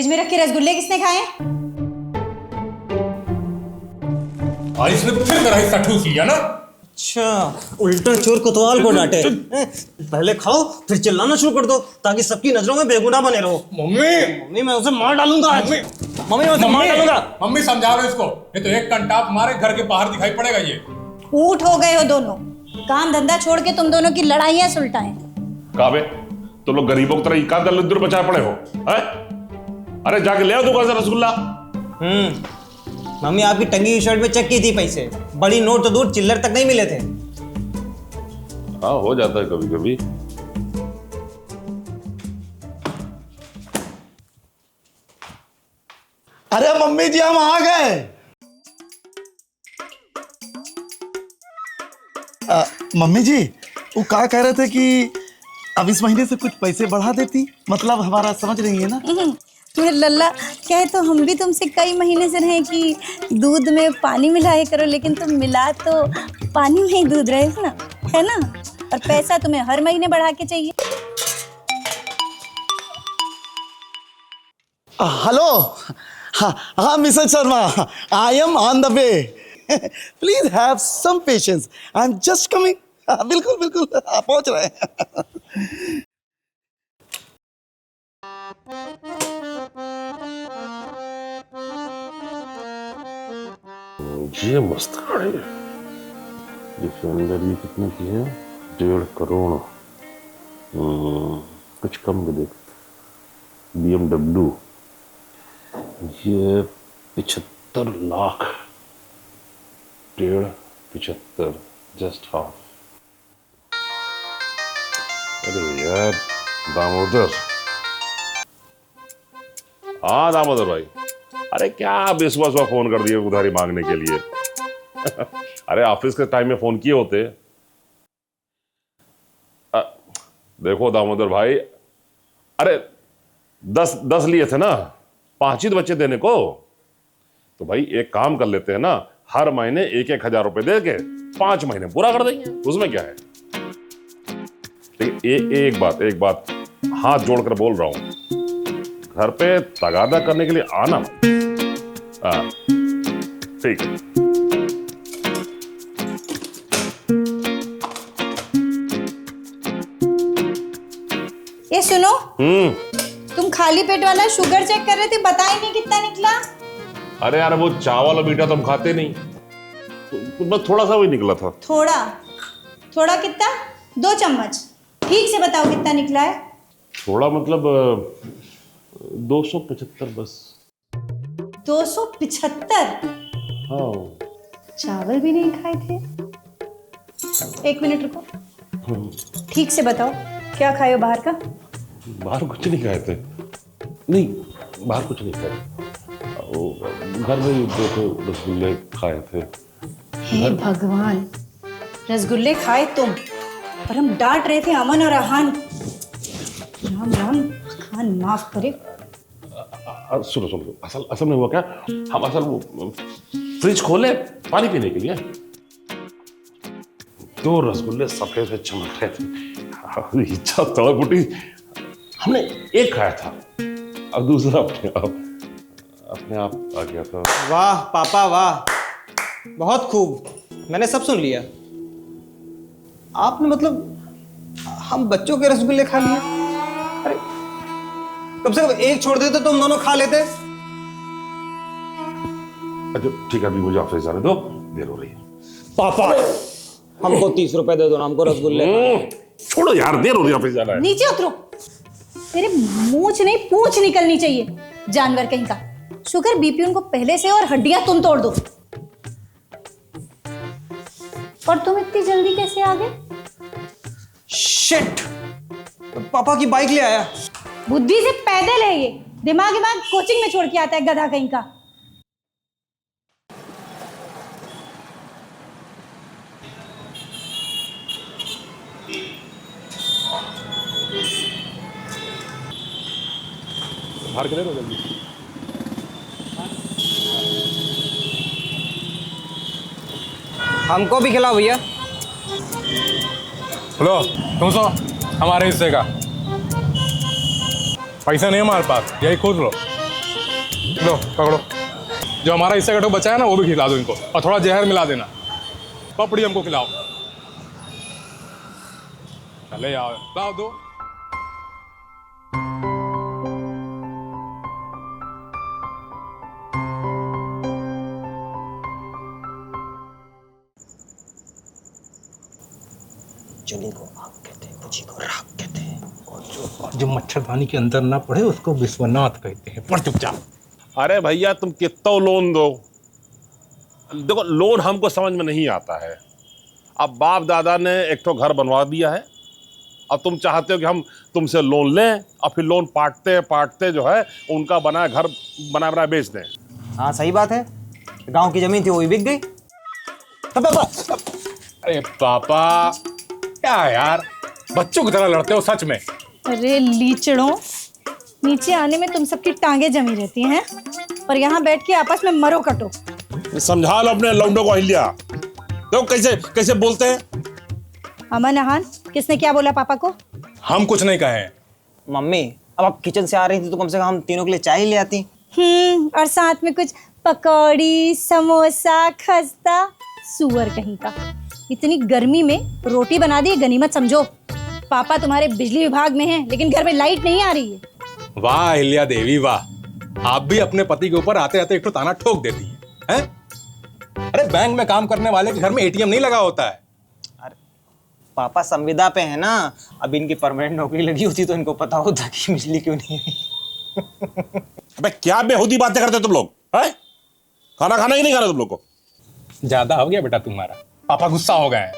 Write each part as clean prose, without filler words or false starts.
Fridge में रखे रसगुल्ले किसने खाए? इसने फिर मेरा हिस्सा ठूस लिया ना। अच्छा, उल्टा चोर कोतवाल को डांटे। पहले खाओ फिर चिल्लाना शुरू कर दो ताकि सबकी नजरों में बेगुनाह बने रहो। मम्मी मैं उसे मार डालूंगा आज। मम्मी मैं उसे मार डालूंगा। मम्मी समझा रहे इसको, ये तो एक कंटाप मारे घर के बाहर दिखाई पड़ेगा। ये ऊट हो गए हो दोनों, काम धंधा छोड़ के तुम दोनों की लड़ाइयां सुलटाएं। काबे तुम लोग गरीबों की तरह इका दलिद्र बचाए पड़े हो है? अरे जाके ले आओ दुकान से रसगुल्ला। मम्मी आपकी टंगी हुई शर्ट में चेक की थी पैसे, बड़ी नोट तो दूर चिल्लर तक नहीं मिले थे। हाँ हो जाता है कभी कभी। अरे मम्मी जी हम आ गए। मम्मी जी वो क्या कह रहे थे कि अब इस महीने से कुछ पैसे बढ़ा देती, मतलब हमारा समझ रही है ना। तुम्हें लल्ला कहे तो हम भी तुमसे कई महीने से रहे कि दूध में पानी मिलाया करो, लेकिन तुम मिला तो पानी में ही दूध रहे हो ना, है ना। और पैसा तुम्हें हर महीने बढ़ा के चाहिए। हेलो, हाँ Mrs Sharma, I am on the way. Please have some patience, I am just coming. बिल्कुल बिल्कुल पहुंच रहे हैं। ये मस्त गाड़ी है। इसके अंदर ये कितने की है? 1.5 करोड़। कुछ कम भी देख। BMW ये 75 लाख। 1.5 just half. अरे यार दामोदर, हाँ दामोदर भाई, अरे क्या बेसुआ फोन कर दिए उधारी मांगने के लिए। अरे ऑफिस के टाइम में फोन किए होते। देखो दामोदर भाई, अरे 10 लिए थे ना, 5 ही तो बच्चे देने को। तो भाई एक काम कर लेते हैं ना, हर महीने 1-1 हजार रुपए दे के 5 महीने पूरा कर देंगे, उसमें क्या है। लेकिन एक बात हाथ जोड़कर बोल रहा हूं, घर पे तगादा करने के लिए आना मत। हाँ ठीक है। ये सुनो, तुम खाली पेट वाला शुगर चेक कर रहे थे, बता ही नहीं कितना निकला। अरे यार वो चावल और मीठा तो हम खाते नहीं, तो बस थोड़ा सा भी निकला था। थोड़ा कितना? 2 चम्मच। ठीक से बताओ कितना निकला है। थोड़ा मतलब 275 बस। 275? हाँ। चावल भी नहीं खाए थे? 1 मिनट रुको, ठीक से बताओ क्या खाए हो बाहर का? बाहर कुछ नहीं खाए थे। नहीं बाहर कुछ नहीं खाए, घर में ही 2 रसगुल्ले खाए थे। हे भगवान, रसगुल्ले खाए तुम, और हम डांट रहे थे अमन और अहान। राम राम, खान माफ करे। सुनो असल में हुआ क्या, हम असल वो फ्रिज खोले पानी पीने के लिए, 2 रसगुल्ले सफेद से चमक रहे थे। इच्छा तड़प उठी, हमने एक खाया था और दूसरा अपने आप आ गया था। वाह पापा वाह, बहुत खूब, मैंने सब सुन लिया। आपने मतलब हम बच्चों के रसगुल्ले खा लिए? अरे कम से कम एक छोड़ देते तो हम दोनों खा लेते। अच्छा ठीक है, अभी मुझे ऑफिस जाने दो, देर हो रही है। पापा हमको 30 रुपए दे दो ना, हमको रसगुल्ले। छोड़ो यार, देर हो रही है, ऑफिस जाना है। नीचे उतरो, तेरे मूंछ नहीं पूंछ निकलनी चाहिए, जानवर कहीं का। शुगर बीपी उनको पहले से, और हड्डियां तुम तोड़ दो। और तुम इतनी जल्दी कैसे आ गए? शिट, पापा की बाइक ले आया। बुद्धि से पैदल है ये, दिमाग कोचिंग में छोड़ के आता है, गधा कहीं का। बाहर के हो जल्दी। हमको भी खिलाओ भैया। लो तुम सो, हमारे हिस्से का पैसा नहीं हमारे पास, यही खुद लो। लो पकड़ो, जो हमारा हिस्सा कटो बचा है ना वो भी खिला दो इनको, और थोड़ा जहर मिला देना। पपड़ी हमको खिलाओ। चले यार, लाओ दो। चुनी को आग कहते हैं, बुझी को राख कहते हैं। जो मच्छरदानी के अंदर ना पड़े उसको विश्वनाथ कहते हैं। पढ़ चुपचाप। अरे भैया तुम कितना लोन दो, देखो लोन हमको समझ में नहीं आता है। अब बाप दादा ने एक तो घर बनवा दिया है, अब तुम चाहते हो कि हम तुमसे लोन लें और फिर लोन पाटते जो है उनका बनाया घर बनाया बेच दें। हाँ सही बात है, गांव की जमीन थी वो भी बिक गई। अरे पापा क्या यार, बच्चों की तरह लड़ते हो सच में। अरे लीचड़ों, नीचे आने में तुम सबकी टांगे जमी रहती हैं और यहाँ बैठ के आपस में मरो कटो। समझा लो अपने लौंडों को हिलिया, देखो कैसे कैसे बोलते हैं। अमन अहान, किसने क्या बोला पापा को? हम कुछ नहीं कहे। मम्मी अब आप किचन से आ रही थी तो कम से कम हम तीनों के लिए चाय ही ले आती। और साथ में कुछ पकौड़ी, समोसा, खस्ता। सुअर कहीं का, इतनी गर्मी में रोटी बना दी गनीमत समझो। पापा तुम्हारे बिजली विभाग में हैं, लेकिन घर में लाइट नहीं आ रही है। वाह अहिल्या देवी वाह, आप भी अपने पति के ऊपर आते आते एक तो ताना ठोक देती हैं। अरे बैंक में काम करने वाले के घर में एटीएम नहीं लगा होता है। अरे पापा संविदा पे है ना, अब इनकी परमानेंट नौकरी लगी होती तो इनको पता होता कि बिजली क्यों नहीं आई। अबे क्या बेहुदी बातें करते हो तुम लोग, हैं? खाना खाना ही नहीं खाना तुम लोग को। ज्यादा हो गया बेटा तुम्हारा, पापा गुस्सा हो गए हैं।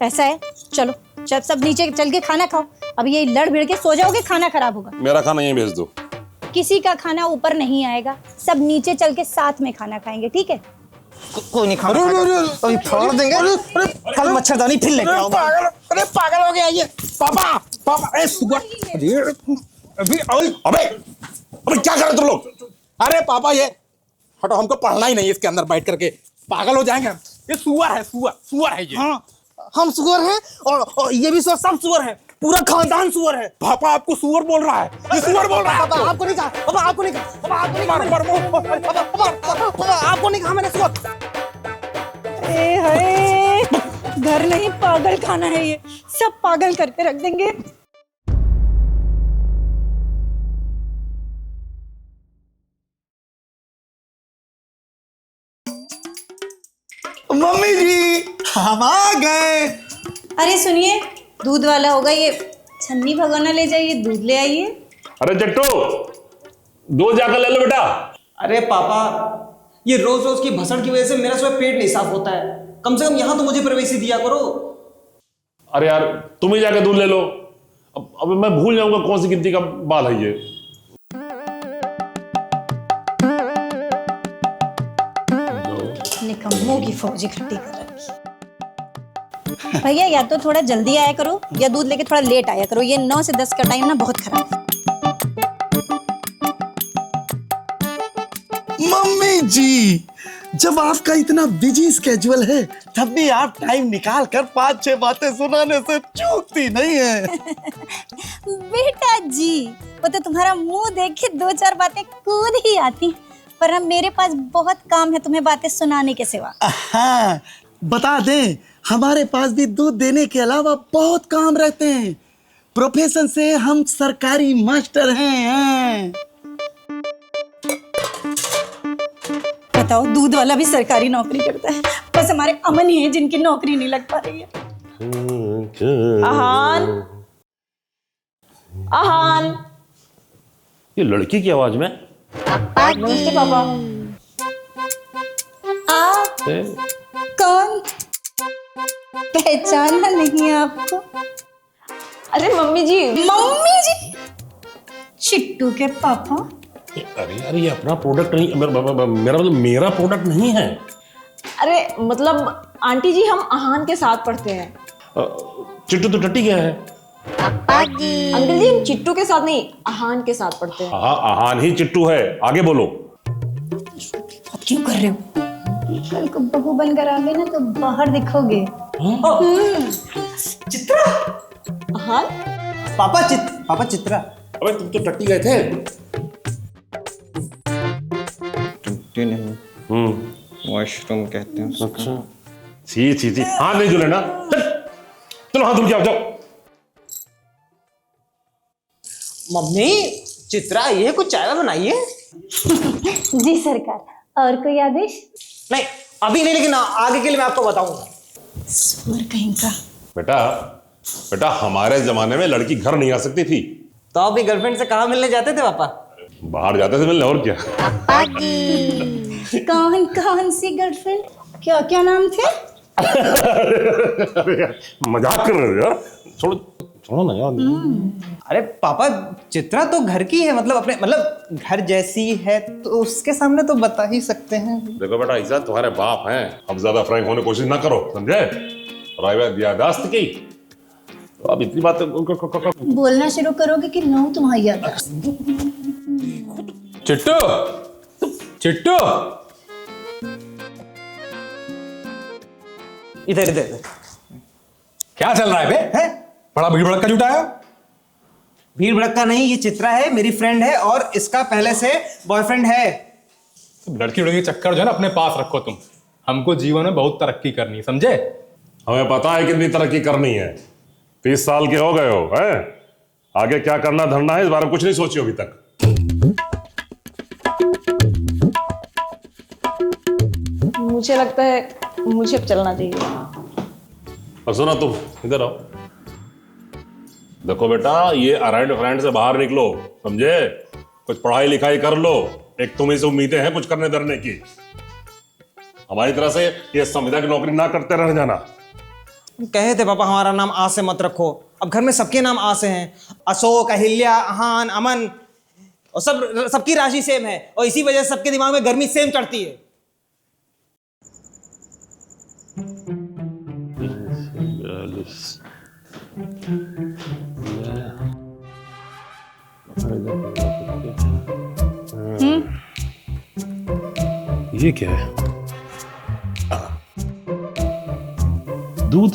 ऐसा है, चलो जब सब नीचे चल के खाना खाओ। अब ये लड़ भिड़ के सो जाओगे, खाना खराब होगा। मेरा खाना यहीं भेज दो। किसी का खाना ऊपर नहीं आएगा, सब नीचे चल के साथ में खाना खाएंगे, ठीक है? कोई नहीं खाना अभी फोड़ देंगे। कल मच्छरदानी फिर लेके आओ। अरे पागल हो गया ये पापा। पापा ए सुअर, अभी अबे अबे क्या कर रहे हो तुम लोग? अरे पापा ये हटो, हमको पढ़ना ही नहीं इसके अंदर बैठ करके, पागल हो जाएंगे हम। ये सुअर है, सुअर है ये। हाँ हम सुअर हैं और ये भी सब सुअर है, पूरा खानदान सुअर है। पापा आपको सुअर बोल रहा है, ये सुअर बोल रहा है पापा आपको। आपको नहीं कहा, पापा आपको नहीं कहा, पापा आपको नहीं कहा, पापा आपको नहीं कहा मैंने सुअर। ए हाय, घर नहीं पागल खाना है ये, सब पागल करके रख देंगे। मम्मी जी हम आ गए। अरे सुनिए, दूध वाला होगा ये, छन्नी भगोना ले जाइए, दूध ले आइए। अरे जट्टू दो जाकर ले लो बेटा। अरे पापा ये रोज रोज की भसड़ की वजह से मेरा सुबह पेट नहीं साफ होता है, कम से कम यहाँ तो मुझे प्रवेशी दिया करो। अरे यार तुम ही जाके दूध ले लो। अब मैं भूल जाऊंगा कौन सी गिनती का बाल है ये। निकम्मों की फौजी खट्टी कर रखी। भैया या तो थोड़ा जल्दी आया करो या दूध लेके थोड़ा लेट आया करो, ये 9 से 10 का टाइम ना बहुत खराब है। मम्मी जी जब आपका इतना बिजी स्केड्यूल है तब भी आप टाइम निकाल कर 5-6 बातें सुनाने से चूकती नहीं है। बेटा जी, वो तो तुम्हारा मुंह देख के 2-4 बातें कूद ही आती, पर अब मेरे पास बहुत काम है तुम्हें बातें सुनाने के सिवा। हाँ बता दें, हमारे पास भी दूध देने के अलावा बहुत काम रहते हैं। प्रोफेशन से हम सरकारी मास्टर हैं। बताओ, दूध वाला भी सरकारी नौकरी करता है, बस हमारे अमन ही हैं जिनकी नौकरी नहीं लग पा रही है। आहान, आहान। ये लड़की की आवाज में नमस्ते पापा। आप कौन? पहचाना नहीं आपको? अरे मम्मी जी। मम्मी जी? चिट्टू के पापा? अरे यार ये अपना प्रोडक्ट नहीं, मेरा प्रोडक्ट नहीं है। अरे मतलब आंटी जी, हम आहान के साथ पढ़ते हैं। चिट्टू तो टट्टी क्या है? अंकल जी हम चिट्टू के साथ नहीं, आहान के साथ पढ़ते हैं। हाँ आहान ही चिट्टू है, आगे बोलो। अब क्यों कर रहे हो? कल को बहू बनकर आ गए ना तो बाहर दिखोगे। चित्रा। आहान? पापा चित्रा। अबे तुम तो टट्टी गए थे। टॉयलेट नहीं, वॉशरूम कहते हैं उसको। अच्छा, छी छी छी, हाथ नहीं धुले ना, चल चलो हाथ धुल के आओ, जाओ। मम्मी, चित्रा ये कुछ चाय बनाइए। जी सरकार। और कोई आदेश? नहीं अभी नहीं, लेकिन आगे के लिए मैं आपको बताऊंगा। सुअर कहीं का। बेटा बेटा, हमारे जमाने में लड़की घर नहीं आ सकती थी, तो आप भी गर्लफ्रेंड से कहाँ मिलने जाते थे पापा? बाहर जाते थे मिलने, और क्या। कौन कौन सी गर्लफ्रेंड? क्या क्या नाम थे? अरे यार, मजाक कर रहे हो यार, छोड़ो छोड़ो ना यार। अरे पापा, चित्रा तो घर की है, मतलब अपने मतलब घर जैसी है, तो उसके सामने तो बता ही सकते हैं। देखो बेटा, ऐसा तुम्हारे बाप हैं, अब ज्यादा फ्रैंक होने की कोशिश ना करो, समझे? राइवे यादाश्त की तो अब इतनी बात बोलना शुरू करोगे कि नो तुम्हारी यादाश्त? चिट्टू, चिट्टू, इधर इधर इधर। क्या चल रहा है बे? है बड़ा भीड़ भड़का जुटाया। भीड़ भड़का नहीं, ये चित्रा है, मेरी फ्रेंड है, और इसका पहले से बॉयफ्रेंड है। लड़की उड़की चक्कर जो है ना अपने पास रखो तुम। हमको जीवन में बहुत तरक्की करनी है, समझे? हमें पता है कितनी तरक्की करनी है, 30 साल के हो गए हो, हैं? आगे क्या करना धरना है इस बारे में कुछ नहीं सोची अभी तक। मुझे लगता है मुझे अब चलना चाहिए। और सुनो, तुम इधर आओ। देखो बेटा, ये अरेंड फ्रेंड से बाहर निकलो, समझे? कुछ पढ़ाई लिखाई कर लो, एक तुम्हें से उम्मीदें हैं कुछ करने धरने की। हमारी तरह से ये संविदा की नौकरी ना करते रह जाना। कहे थे पापा हमारा नाम आ से मत रखो, अब घर में सबके नाम आ से हैं। अशोक, अहिल्या, अहान, अमन, और सबकी राशि सेम है, और इसी वजह से सबके दिमाग में गर्मी सेम चढ़ती है। ये क्या है? दूध।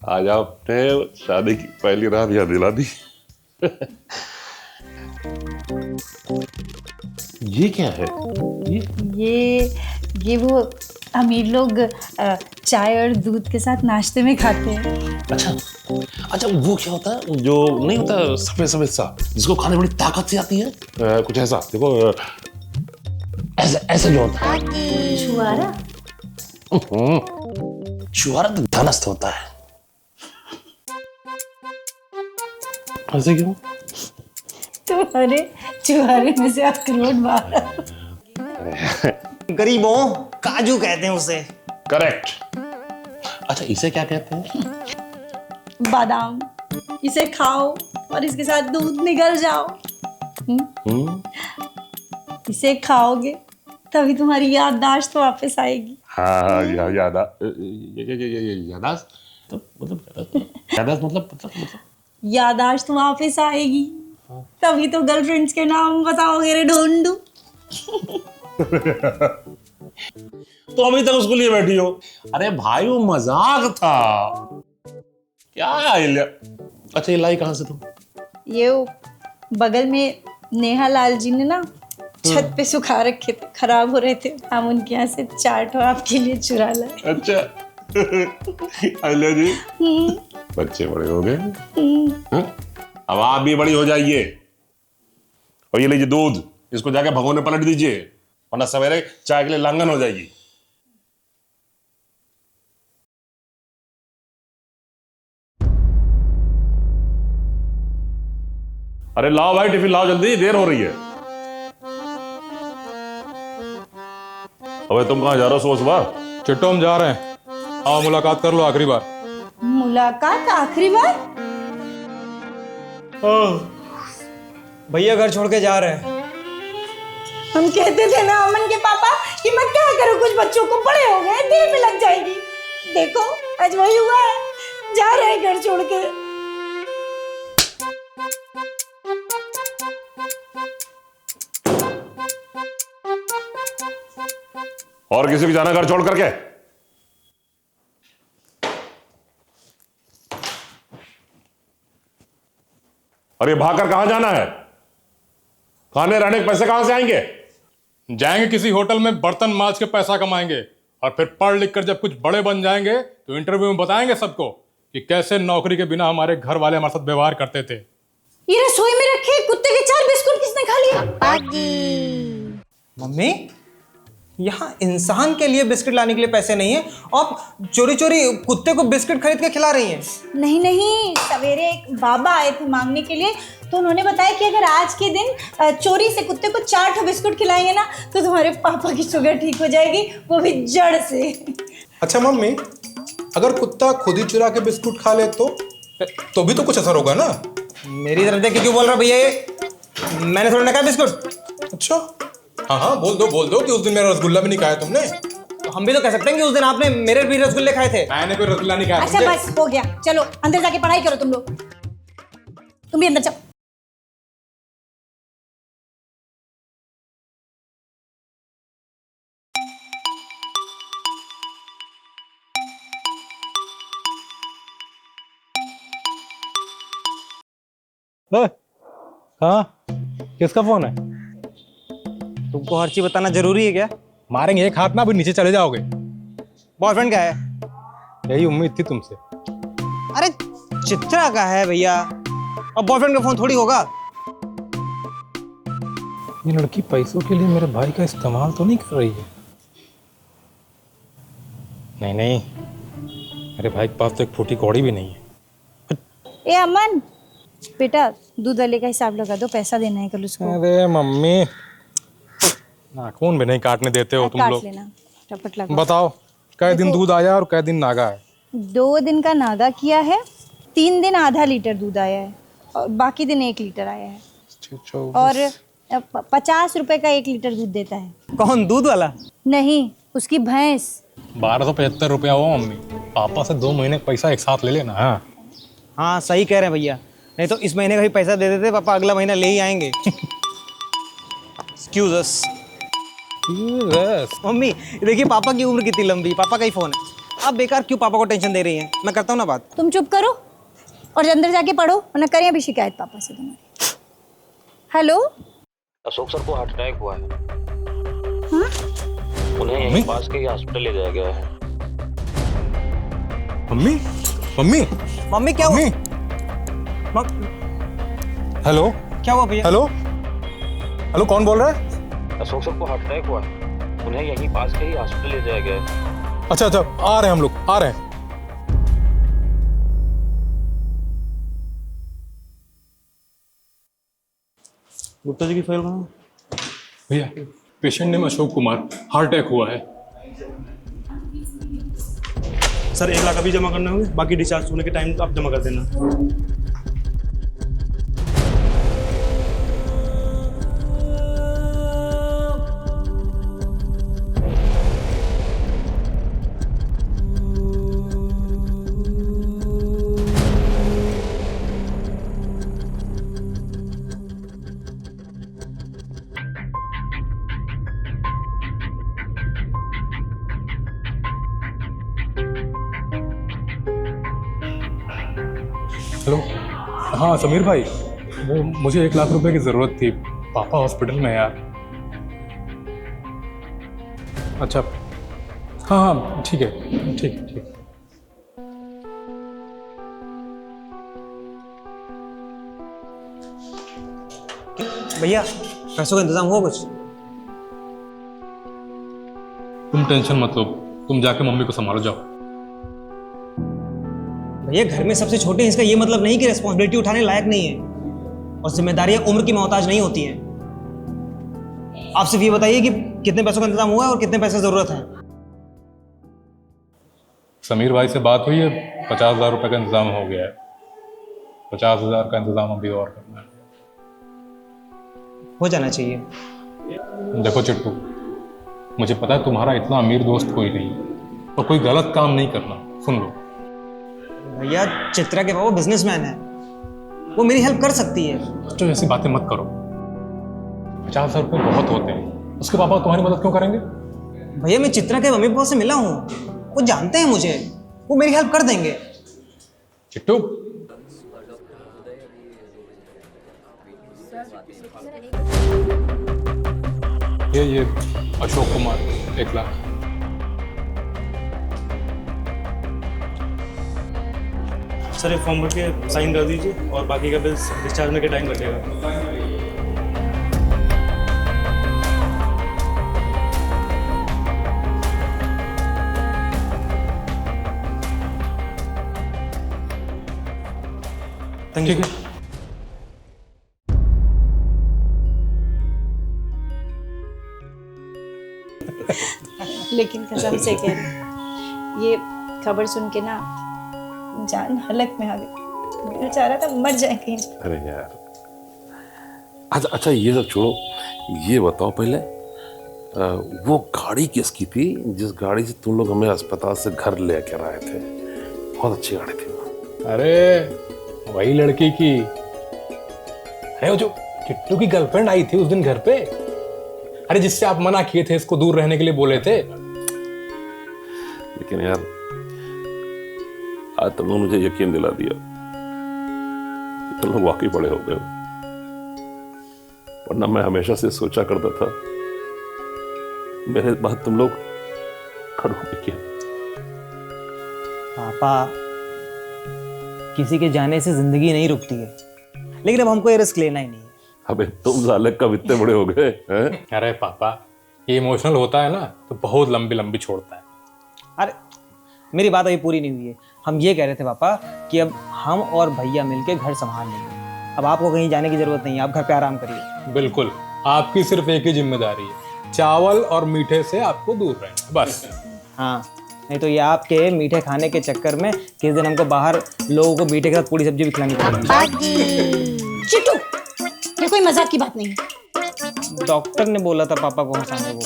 आज आपने शादी की पहली रात याद दिला दी। ये क्या है? ये वो अमीर लोग चाय और दूध के साथ नाश्ते में खाते हैं। अच्छा अच्छा, वो क्या होता है जो नहीं होता सफेद सफेद सा, जिसको खाने में बड़ी ताकत से आती है? कुछ ऐसा देखो, ऐसा ऐसा जो होता है छुआरा। छुआरा तो धनस्थ होता है। ऐसे क्यों? तुम्हारे छुआरे में से अखरोट बाहर। गरीबों काजू कहते हैं उसे। करेक्ट। अच्छा, इसे क्या कहते हैं? बादाम। इसे खाओ और इसके साथ दूध निगल जाओ। इसे खाओगे तभी तुम्हारी याददाश्त वापस आएगी। हाँ, यादाश्त तो मतलब याददाश्त वापस आएगी तभी तो गर्लफ्रेंड्स के नाम बताओगे रे ढोंडू। तो अभी तक उसको लिए बैठी हो? अरे भाई, वो मजाक था। क्या है? अच्छा, ये लाई कहाँ से तुम? ये बगल में नेहा लाल जी ने ना छत पे सुखा रखे थे, खराब हो रहे थे, हम उनके यहाँ से 4 ठो आपके लिए चुरा लाए। अच्छा। अहिल्या जी, बच्चे बड़े हो गए, अब आप भी बड़ी हो जाइए। और ये लीजिए दूध, इसको जाके भगोने पलट दीजिए, वरना सवेरे चाय के लिए लांगन हो जाएगी। अरे लाओ भाई, टिफिन लाओ जल्दी, देर हो रही है। अबे तुम कहां जा रहे हो सुबह सुबह? चिट्टू, हम जा रहे हैं, आओ मुलाकात कर लो आखिरी बार। मुलाकात आखिरी बार? भैया घर छोड़ के जा रहे हैं। हम कहते थे ना अमन के पापा कि मत क्या करो, कुछ बच्चों को बड़े हो गए, दिल में लग जाएगी। देखो आज वही हुआ है, जा रहे हैं घर छोड़ के। और किसी भी जाना घर छोड़ करके? और ये भागकर कहां जाना है? खाने रहने के पैसे कहां से आएंगे? जाएंगे किसी होटल में बर्तन मांज के पैसा कमाएंगे, और फिर पढ़ लिख कर जब कुछ बड़े बन जाएंगे तो इंटरव्यू में बताएंगे सबको कि कैसे नौकरी के बिना हमारे घर वाले हमारे साथ व्यवहार करते थे। ये रसोई में रखे कुत्ते के 4 बिस्कुट किसने खा लिया? मम्मी, यहाँ इंसान के लिए बिस्किट लाने के लिए पैसे नहीं है, आप चोरी चोरी कुत्ते को बिस्किट खरीद के खिला रही हैं। नहीं नहीं, सवेरे एक बाबा आए थे मांगने के लिए, तो उन्होंने बताया कि अगर आज के दिन चोरी से कुत्ते को 4 बिस्कुट खिलाएंगे ना तो तुम्हारे पापा की शुगर ठीक हो जाएगी, वो भी जड़ से। अच्छा मम्मी, अगर कुत्ता खुद ही चुरा के बिस्कुट खा ले तो भी तो कुछ असर होगा ना? मेरी तरफ देख के क्यों बोल रहा भैया? ये मैंने थोड़ा ना खाया बिस्कुट। अच्छा, हाँ बोल दो कि उस दिन मेरा रसगुल्ला भी नहीं खाया तुमने। तो हम भी तो कह सकते हैं कि उस दिन आपने मेरे भी रसगुल्ले खाए थे। मैंने कोई रसगुल्ला नहीं खाया। अच्छा बस हो गया, चलो अंदर जाके पढ़ाई करो तुम लोग। तुम भी अंदर जाओ। हाँ, किसका फोन है? तुमको हर चीज बताना जरूरी है क्या? मारेंगे एक हाथ में, अभी नीचे चले जाओगे। बॉयफ्रेंड का है? यही उम्मीद थी तुमसे। अरे चित्रा का है भैया, और बॉयफ्रेंड का फोन थोड़ी होगा। ये लड़की पैसों के लिए मेरे भाई का इस्तेमाल तो नहीं कर रही है? नहीं, मेरे भाई के पास तो एक फूटी कौड़ी भी नहीं है। ए अमन, बेटा दूध वाले का हिसाब लगा दो, पैसा देना है कल उसको। अरे मम्मी, नाखून भी नहीं काटने देते हो तुम काट लोग। लेना, टपट लगा। बताओ, कै दिन दूध आया और कै दिन नागा है? 2 दिन का नागा किया है, 3 दिन आधा लीटर दूध आया है, और बाकी दिन 1 लीटर आया है, और 50 रुपए का 1 लीटर दूध देता है। कौन, दूध वाला? नहीं, उसकी भैंस। 1275 रुपया हुआ मम्मी। पापा से 2 महीने का पैसा एक साथ ले लेना। हाँ सही कह रहे हैं भैया, नहीं तो इस महीने का भी पैसा दे देते, पापा अगला महीना ले ही आएंगे। Excuse us। मम्मी देखिए, पापा की उम्र कितनी लंबी, पापा का ही फोन है। आप बेकार क्यों पापा को टेंशन दे रही हैं? मैं करता हूँ ना बात। तुम चुप करो और अंदर जाके पढ़ो, वरना करें अभी शिकायत पापा से तुम्हारी। हेलो, अशोक सर को हार्ट अटैक हुआ है। हाँ? उन्हें यहीं पास के हॉस्पिटल ले जाया गया है। मम्मी, मम्मी, मम्मी क्या हुआ? हेलो, क्या हुआ भैया? हेलो, हेलो, कौन बोल रहा है? अशोक सर को हार्ट अटैक हुआ है। उन्हें यहीं पास के ही हॉस्पिटल ले जाया गया है। अच्छा, आ रहे हैं हम लोग, आ रहे हैं। गुप्ता जी की फाइल कहाँ? भैया, patient name Ashok Kumar, heart attack हुआ है। सर 1 लाख अभी जमा करने होंगे, बाकी डिस्चार्ज होने के टाइम आप जमा कर देना। हेलो, हाँ समीर भाई, वो मुझे 1 लाख रुपए की ज़रूरत थी। पापा हॉस्पिटल में है यार। अच्छा, हाँ ठीक है, ठीक। भैया पैसों का इंतजाम हुआ कुछ? तुम टेंशन मत लो, तुम जाके मम्मी को संभालो, जाओ। भैया घर में सबसे छोटे हैं, इसका ये मतलब नहीं कि रिस्पॉन्सिबिलिटी उठाने लायक नहीं है, और जिम्मेदारियां उम्र की मोहताज नहीं होती हैं। आप सिर्फ ये बताइए कि कितने पैसों का इंतजाम हुआ है और कितने पैसे जरूरत है। समीर भाई से बात हुई है, 50,000 रुपए का इंतजाम हो गया है। 50,000 का इंतजाम अभी और करना है। हो जाना चाहिए। देखो चिट्टू, मुझे पता है तुम्हारा इतना अमीर दोस्त कोई नहीं है, और कोई गलत काम नहीं करना। सुन लो भैया, चित्रा के पापा बिजनेसमैन है, वो मेरी हेल्प कर सकती है। तो ऐसी बातें मत करो। 50,000 रुपये बहुत होते हैं, उसके पापा तुम्हारी मदद क्यों करेंगे? भैया मैं चित्रा के मम्मी पापा से मिला हूँ, वो जानते हैं मुझे, वो मेरी हेल्प कर देंगे। चिट्टू, ये अशोक कुमार 1 लाख। सर ये फॉर्म भर के साइन कर दीजिए और बाकी का बिल डिस्चार्ज होने के टाइम कटेगा। Thank you. लेकिन कसम से कह रही, ये खबर सुन के ना जान हलक में आ गई। मैं चाह रहा था मर जाए कहीं। अरे यार, अच्छा ये सब छोड़ो, ये बताओ पहले वो गाड़ी किसकी थी जिस गाड़ी से तुम लोग हमें अस्पताल से घर लेकर आए थे? बहुत अच्छी गाड़ी थी वो। अरे वही लड़की की, अरे वो जो चिट्टू की गर्लफ्रेंड आई थी उस दिन घर पे, अरे जिससे आप मना किए थे, इसको दूर रहने के लिए बोले थे। लेकिन यार आज तुमने मुझे यकीन दिला दिया, तुम लोग वाकई बड़े हो गए हो। वरना मैं हमेशा से सोचा करता था मेरे बाद तुम लोग करोगे क्या। पापा, किसी के जाने से जिंदगी नहीं रुकती है, लेकिन अब हमको ये रिस्क लेना ही नहीं है। अबे तुम साले कब इतने बड़े हो गए हैं? अरे पापा, ये इमोशनल होता है ना तो बहुत लंबी लंबी छोड़ता है। अरे मेरी बात अभी पूरी नहीं हुई है। हम ये कह रहे थे पापा कि अब हम और भैया मिलके घर संभाल लेंगे। अब आपको कहीं जाने की जरूरत नहीं है, आप घर पे आराम करिए। बिल्कुल, आपकी सिर्फ एक ही जिम्मेदारी है, चावल और मीठे से आपको दूर रहना, बस। हाँ, नहीं तो ये आपके मीठे खाने के चक्कर में किस दिन हमको बाहर लोगों को मीठे के साथ पूरी सब्जी भी खिलानी पड़ेगी। चिट्टू, ये कोई मजाक की बात नहीं है। डॉक्टर ने बोला था पापा को हंसाने वो।